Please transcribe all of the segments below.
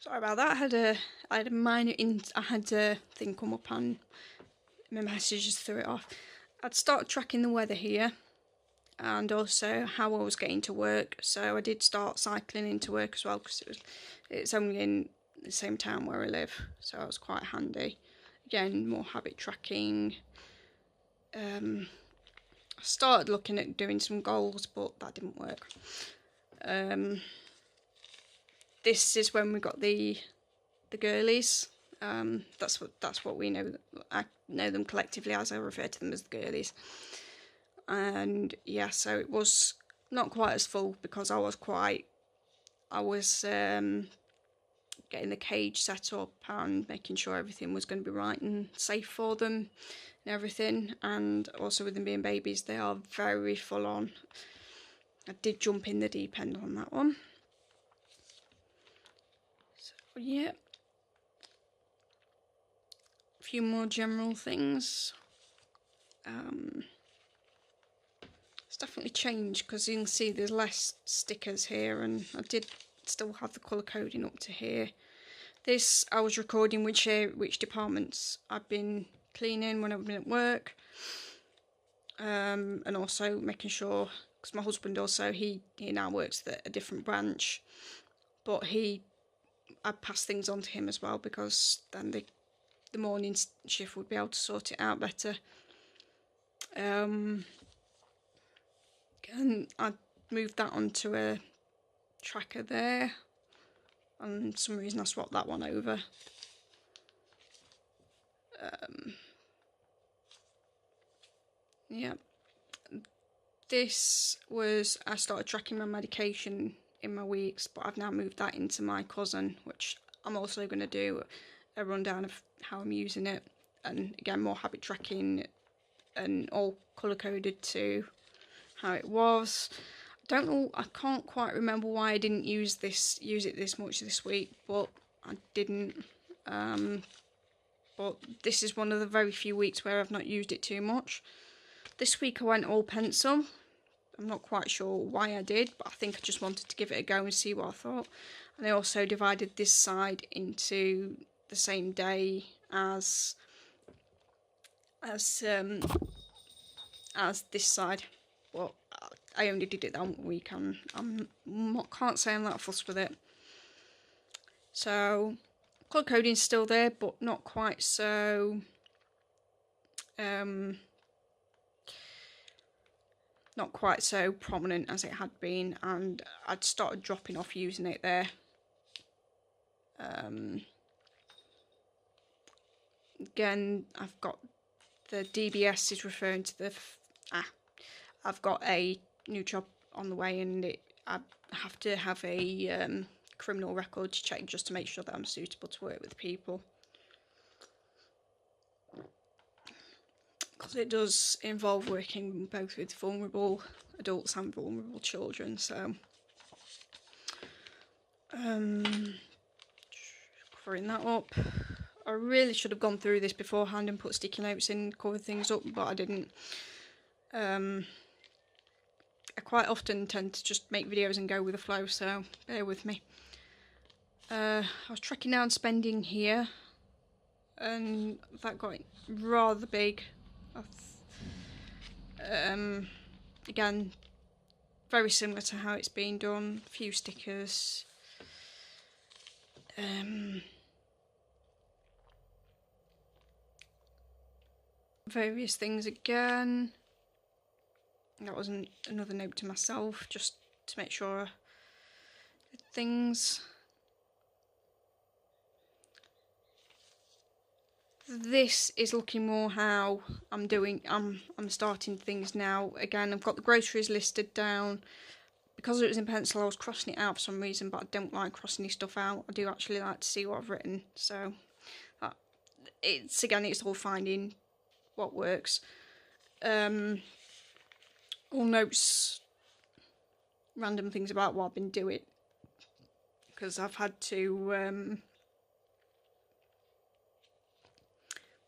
Sorry about that. I had a minor I had a thing come up and my messages threw it off. I'd started tracking the weather here and also how I was getting to work. So I did start cycling into work as well because it's only in the same town where I live, so it was quite handy. Again, more habit tracking. I started looking at doing some goals, but that didn't work. This is when we got the girlies. That's what we know. I know them collectively as. I refer to them as the girlies. And yeah, so it was not quite as full because I was getting the cage set up and making sure everything was going to be right and safe for them and everything. And also with them being babies, they are very full on. I did jump in the deep end on that one. So yeah, a few more general things. It's definitely changed because you can see there's less stickers here, and I did still have the colour coding up to here. This I was recording which departments I've been cleaning when I've been at work, and also making sure, because my husband also he now works at a different branch, but I pass things on to him as well because then the morning shift would be able to sort it out better. And I moved that onto a tracker there, and for some reason I swapped that one over. Yeah, this was, I started tracking my medication in my weeks, but I've now moved that into my cousin, which I'm also going to do a rundown of how I'm using it, and again more habit tracking and all colour coded to how it was. I don't know, I can't quite remember why I didn't use it this much this week, but I didn't. But this is one of the very few weeks where I've not used it too much. This week I went all pencil. I'm not quite sure why I did, but I think I just wanted to give it a go and see what I thought. And I also divided this side into the same day as this side. Well, I only did it that one week, and can't say I'm that fussed with it. So colour coding's still there, but not quite so prominent as it had been, and I'd started dropping off using it there. Again, I've got the DBS is referring to the I've got a new job on the way, and I have to have a criminal records check just to make sure that I'm suitable to work with people, because it does involve working both with vulnerable adults and vulnerable children. So covering that up. I really should have gone through this beforehand and put sticky notes in, covered things up, but I didn't. I quite often tend to just make videos and go with the flow, so bear with me. I was tracking down spending here, and that got rather big. Again, very similar to how it's been done. A few stickers. Various things again. That was another note to myself, just to make sure things. This is looking more how I'm doing. I'm starting things now. Again, I've got the groceries listed down. Because it was in pencil, I was crossing it out for some reason, but I don't like crossing this stuff out. I do actually like to see what I've written. So it's all finding what works. All notes, random things about what I've been doing, because I've had to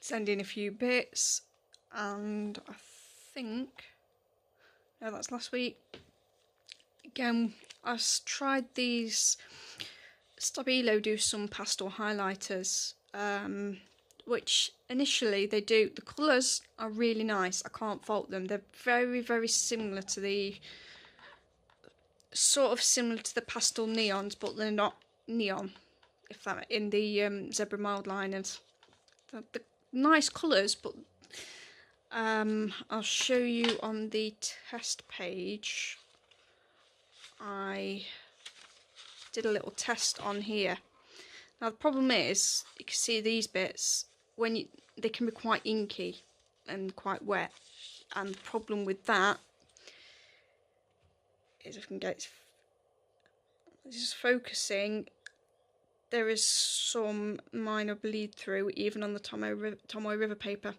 send in a few bits, and I think, no, that's last week. Again, I tried these Stabilo do some pastel highlighters, which initially they do. The colours are really nice. I can't fault them. They're very, very similar to the pastel neons, but they're not neon. If that in the zebra mild liners, the nice colours, but I'll show you on the test page. I did a little test on here. Now the problem is, you can see these bits, they can be quite inky and quite wet, and the problem with that is, if I can get it just focusing, there is some minor bleed through even on the Tomoe River paper.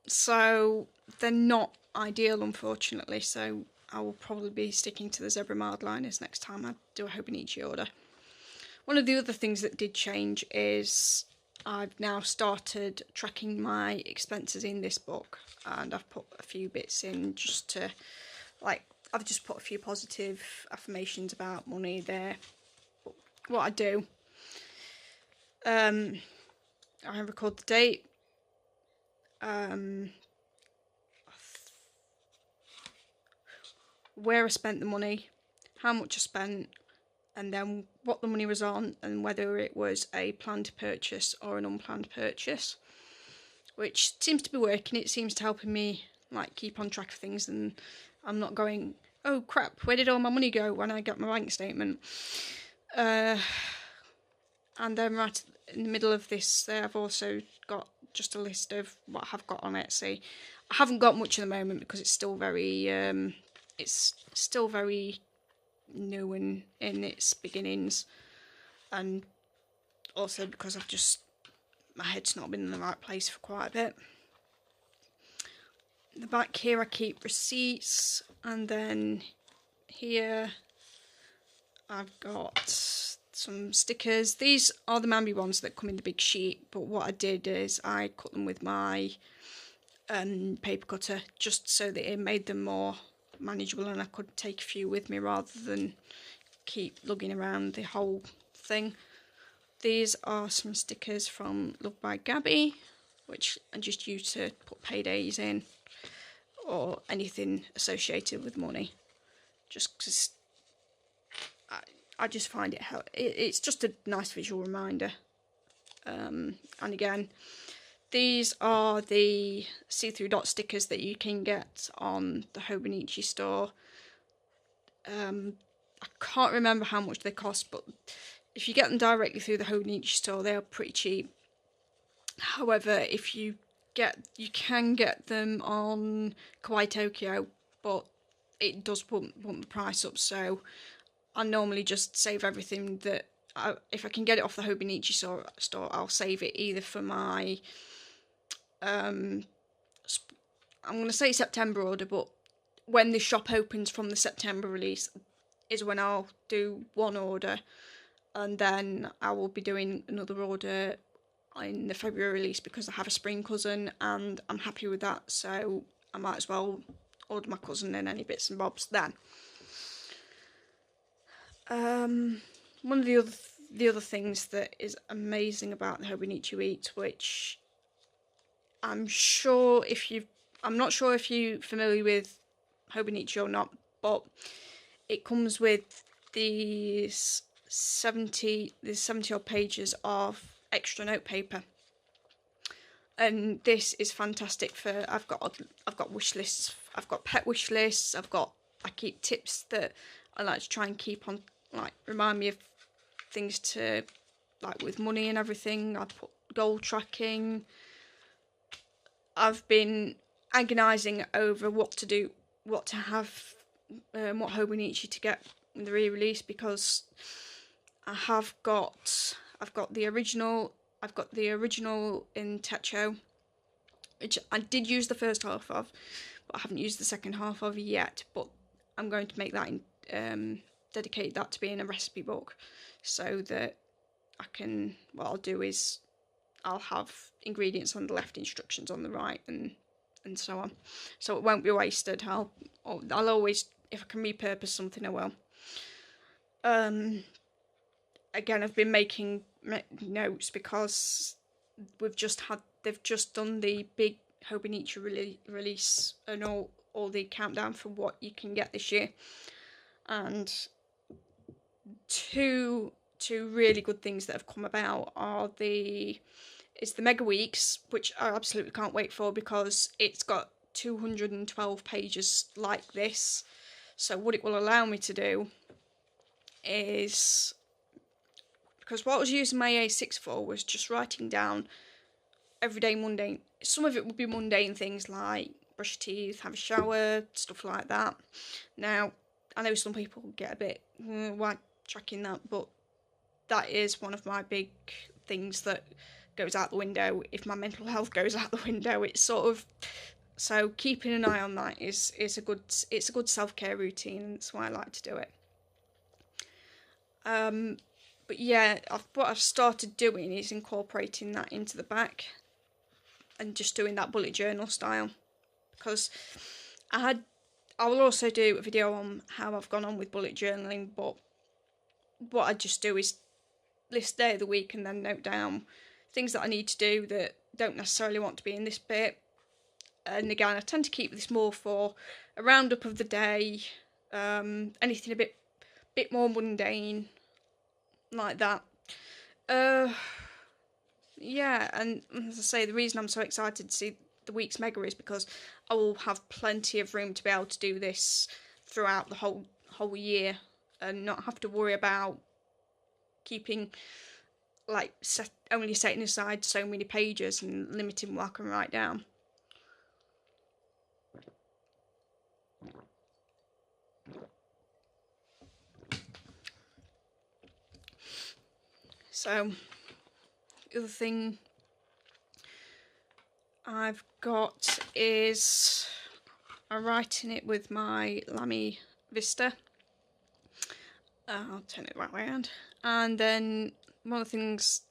So they're not ideal, unfortunately, so I will probably be sticking to the zebra mild liners next time I do a Hobonichi order. One of the other things that did change is I've now started tracking my expenses in this book, and I've put a few bits in just to, like, I've just put a few positive affirmations about money there. But what I do, I record the date, where I spent the money, how much I spent, and then what the money was on, and whether it was a planned purchase or an unplanned purchase, which seems to be working. It seems to helping me, like, keep on track of things, and I'm not going, oh crap, where did all my money go, when I get my bank statement. And then right in the middle of this there, I've also got just a list of what I've got on Etsy. I haven't got much at the moment because it's still very new and in its beginnings, and also because my head's not been in the right place for quite a bit. In the back here I keep receipts, and then here I've got some stickers. These are the Mambi ones that come in the big sheet, but what I did is I cut them with my paper cutter, just so that it made them more manageable and I could take a few with me rather than keep lugging around the whole thing. These are some stickers from Love by Gabby, which I just use to put paydays in or anything associated with money, just because I just find it's just a nice visual reminder. And again, these are the see-through dot stickers that you can get on the Hobonichi store. I can't remember how much they cost, but if you get them directly through the Hobonichi store, they are pretty cheap. However, if you can get them on Kawaii Tokyo, but it does bump the price up, so I normally just save everything that if I can get it off the Hobonichi store, I'll save it either for my I'm going to say September order, but when the shop opens from the September release is when I'll do one order, and then I will be doing another order in the February release because I have a spring cousin and I'm happy with that, so I might as well order my cousin and any bits and bobs then. One of the other things that is amazing about the Hobonichi Weeks, which I'm not sure if you're familiar with Hobonichi or not, but it comes with these 70 odd pages of extra note paper, and this is fantastic for I've got wish lists, I've got pet wish lists, I keep tips that I like to try and keep on, like, remind me of things to, like, with money and everything. I put goal tracking. I've been agonising over what to have, what Hobonichi to get in the re-release, because I've got the original in Techo, which I did use the first half of, but I haven't used the second half of yet. But I'm going to make that dedicate that to being a recipe book, so that what I'll do is I'll have ingredients on the left, instructions on the right, and so on. So it won't be wasted. I'll always, if I can repurpose something, I will. Again, I've been making notes because they've just done the big Hobonichi release and all the countdown for what you can get this year, and two really good things that have come about are it's the Mega Weeks, which I absolutely can't wait for because it's got 212 pages like this. So what it will allow me to do is, because what I was using my A6 for was just writing down everyday mundane, some of it would be mundane things like brush your teeth, have a shower, stuff like that. Now, I know some people get a bit, why tracking that, but that is one of my big things that goes out the window if my mental health goes out the window. It's sort of, so keeping an eye on that is a good self-care routine, and that's why I like to do it. But yeah, what I've started doing is incorporating that into the back and just doing that bullet journal style, because I will also do a video on how I've gone on with bullet journaling, but what I just do is list day of the week and then note down things that I need to do that don't necessarily want to be in this bit. And again, I tend to keep this more for a roundup of the day, anything a bit more mundane like that. Yeah, and as I say, the reason I'm so excited to see the week's mega is because I will have plenty of room to be able to do this throughout the whole year and not have to worry about keeping, like, only setting aside so many pages and limiting what I can write down. So, the other thing I've got is I'm writing it with my Lamy Vista. I'll turn it the right way around. And then one of the things,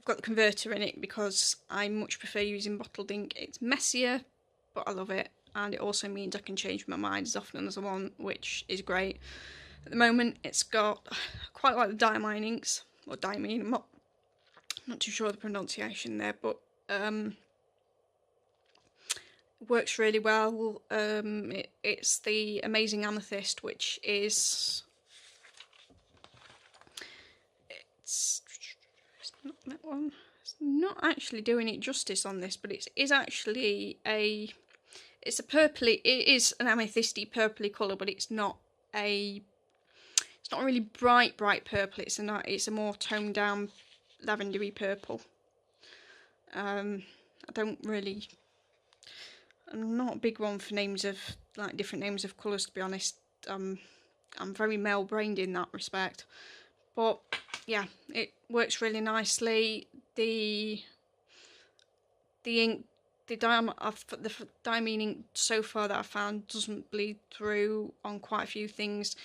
I've got the converter in it because I much prefer using bottled ink. It's messier, but I love it. And it also means I can change my mind as often as I want, which is great. At the moment, it's got, quite like the diamine inks, or diamine, I'm not too sure of the pronunciation there, but it works really well. It's the Amazing Amethyst, which is, it's not that one. It's not actually doing it justice on this, but it is actually it's a purpley, it is an amethysty purpley colour, but it's not a really bright purple. It's a more toned down lavendery purple. I'm not a big one for names of, like, different names of colours, to be honest. I'm very male brained in that respect. But yeah, it works really nicely. The ink, the diamine ink so far that I've found doesn't bleed through on quite a few things.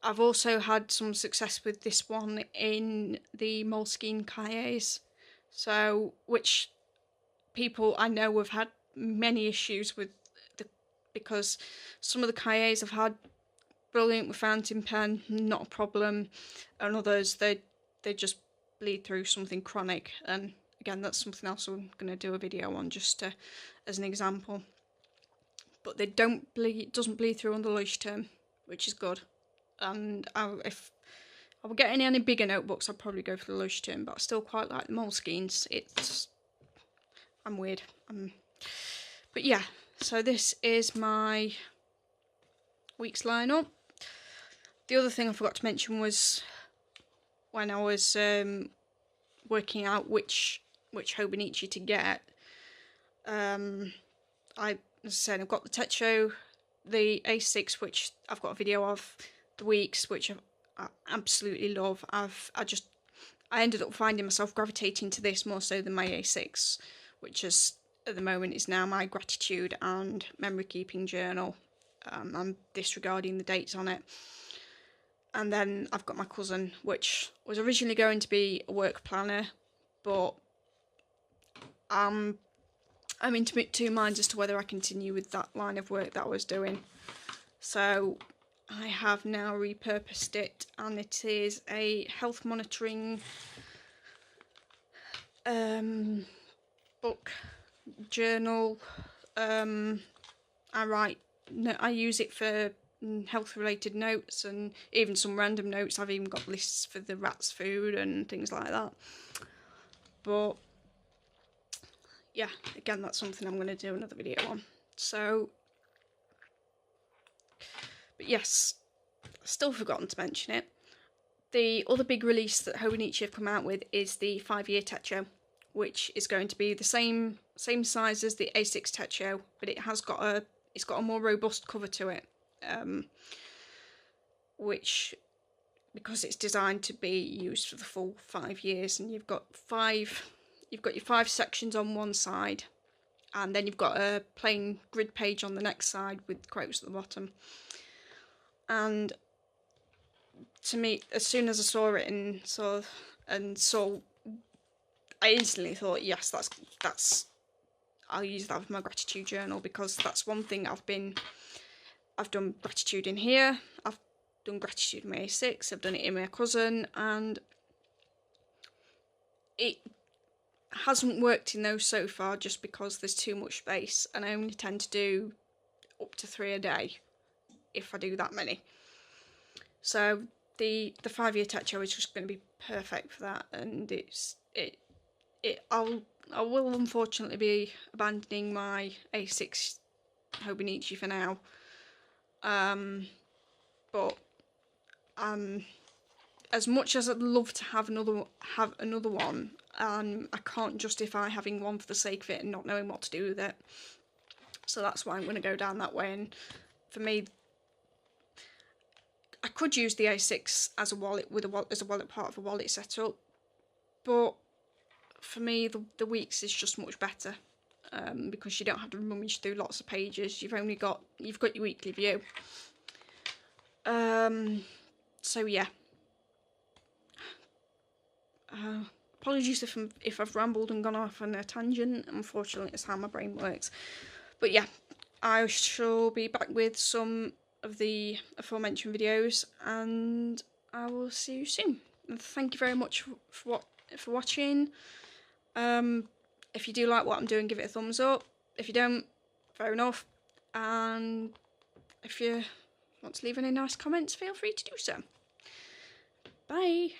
I've also had some success with this one in the Moleskine cahiers, so which people I know have had many issues with, because some of the cahiers I've had brilliant with fountain pen, not a problem, and others they just bleed through something chronic. And again, that's something else I'm going to do a video on, just as an example. But they doesn't bleed through on the Leuchtturm, which is good. And if I were getting any bigger notebooks, I'd probably go for the Leuchtturm, but I still quite like the Moleskines. I'm weird. But yeah, so this is my week's lineup. The other thing I forgot to mention was when I was working out which Hobonichi to get. As I said, I've got the Techo, the A6, which I've got a video of, the Weeks, which I absolutely love. I ended up finding myself gravitating to this more so than my A6, which is at the moment is now my gratitude and memory keeping journal. I'm disregarding the dates on it. And then I've got my cousin, which was originally going to be a work planner, but I'm in two minds as to whether I continue with that line of work that I was doing. So I have now repurposed it, and it is a health monitoring book, journal. I use it for health related notes and even some random notes. I've even got lists for the rats' food and things like that. But yeah, again, that's something I'm going to do another video on. So, but yes, still forgotten to mention it. The other big release that Hobonichi have come out with is the 5-year Techo, which is going to be the same size as the A6 Techo, but it's got a more robust cover to it, which, because it's designed to be used for the full 5 years, and you've got your 5 sections on one side, and then you've got a plain grid page on the next side with quotes at the bottom. And to me, as soon as I saw it I instantly thought, yes, that's I'll use that for my gratitude journal, because that's one thing I've done gratitude in here, I've done gratitude in my A6, I've done it in my cousin, and it hasn't worked in those so far just because there's too much space, and I only tend to do up to 3 a day if I do that many. So the 5-year Techo is just going to be perfect for that, and I will unfortunately be abandoning my A6 Hobonichi for now. But as much as I'd love to have another one, I can't justify having one for the sake of it and not knowing what to do with it. So that's why I'm going to go down that way. And for me, I could use the A6 as a wallet part of a wallet setup, but for me the Weeks is just much better, because you don't have to rummage through lots of pages. You've got your weekly view. So yeah. Apologies if I've rambled and gone off on a tangent. Unfortunately, it's how my brain works. But yeah, I shall be back with some of the aforementioned videos, and I will see you soon. And thank you very much for watching. If you do like what I'm doing, give it a thumbs up. If you don't, fair enough. And if you want to leave any nice comments, feel free to do so. Bye.